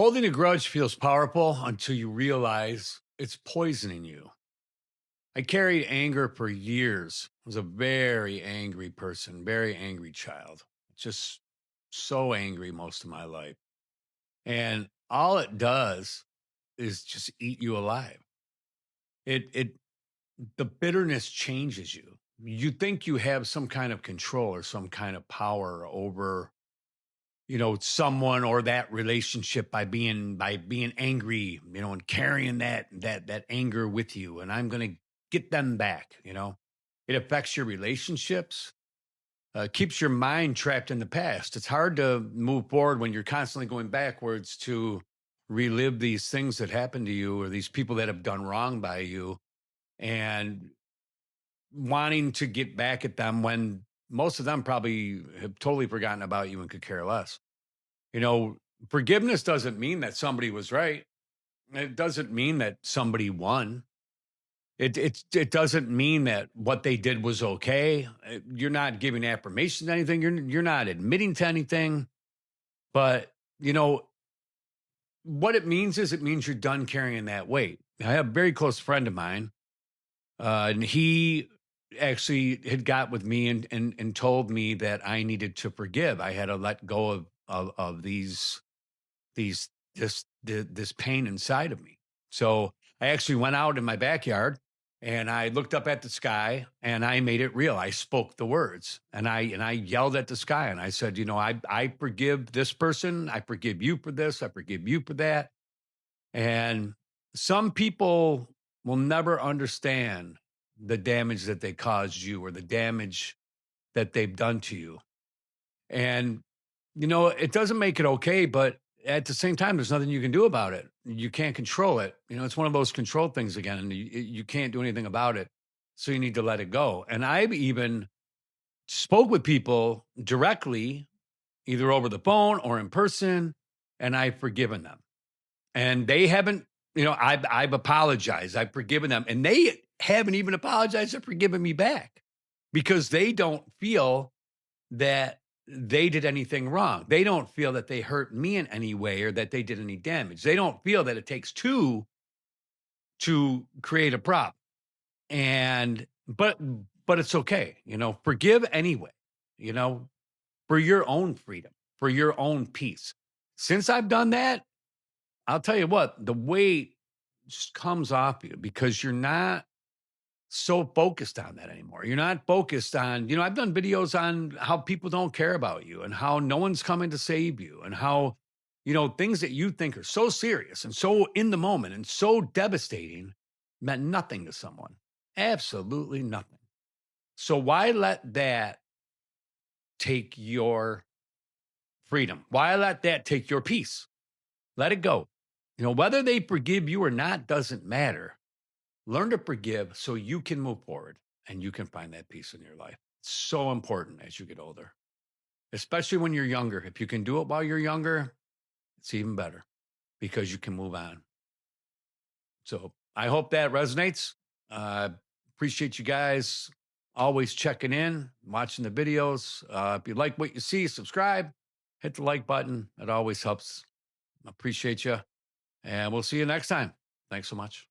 Holding a grudge feels powerful until you realize it's poisoning you. I carried anger for years. I was a very angry person, very angry child. Just so angry most of my life. And all it does is just eat you alive. It the bitterness changes you. You think you have some kind of control or some kind of power over someone or that relationship by being angry, and carrying that anger with you, and I'm going to get them back. It affects your relationships, keeps your mind trapped in the past. It's hard to move forward when you're constantly going backwards to relive these things that happened to you or these people that have done wrong by you, and wanting to get back at them when most of them probably have totally forgotten about you and could care less. You know, Forgiveness doesn't mean that somebody was right. It doesn't mean that somebody won. It doesn't mean that what they did was okay. You're not giving affirmation to anything. You're not admitting to anything. But what it means is it means you're done carrying that weight. I have a very close friend of mine, and he actually had got with me and told me that I needed to forgive. I had to let go of these this pain inside of me. So I actually went out in my backyard and I looked up at the sky and I made it real. I spoke the words and I yelled at the sky and I said, I forgive this person. I forgive you for this. I forgive you for that. And some people will never understand the damage that they caused you or the damage that they've done to you. And it doesn't make it okay, but at the same time, there's nothing you can do about it. You can't control it. It's one of those control things again, and you can't do anything about it. So you need to let it go. And I've even spoke with people directly, either over the phone or in person, and I've forgiven them. And they haven't, I've apologized. I've forgiven them, and they haven't even apologized or forgiven me back because they don't feel that they did anything wrong. They don't feel that they hurt me in any way or that they did any damage. They don't feel that it takes two to create a problem. And but it's okay, forgive anyway, you know, for your own freedom, for your own peace. Since I've done that, I'll tell you what, the weight just comes off you because you're not so focused on that anymore. You're not focused on, I've done videos on how people don't care about you and how no one's coming to save you and how, things that you think are so serious and so in the moment and so devastating meant nothing to someone. Absolutely nothing. So why let that take your freedom? Why let that take your peace? Let it go. Whether they forgive you or not doesn't matter. Learn to forgive so you can move forward and you can find that peace in your life. It's so important as you get older, especially when you're younger. If you can do it while you're younger, it's even better because you can move on. So I hope that resonates. Appreciate you guys always checking in, watching the videos. If you like what you see, subscribe, hit the like button. It always helps. Appreciate you. And we'll see you next time. Thanks so much.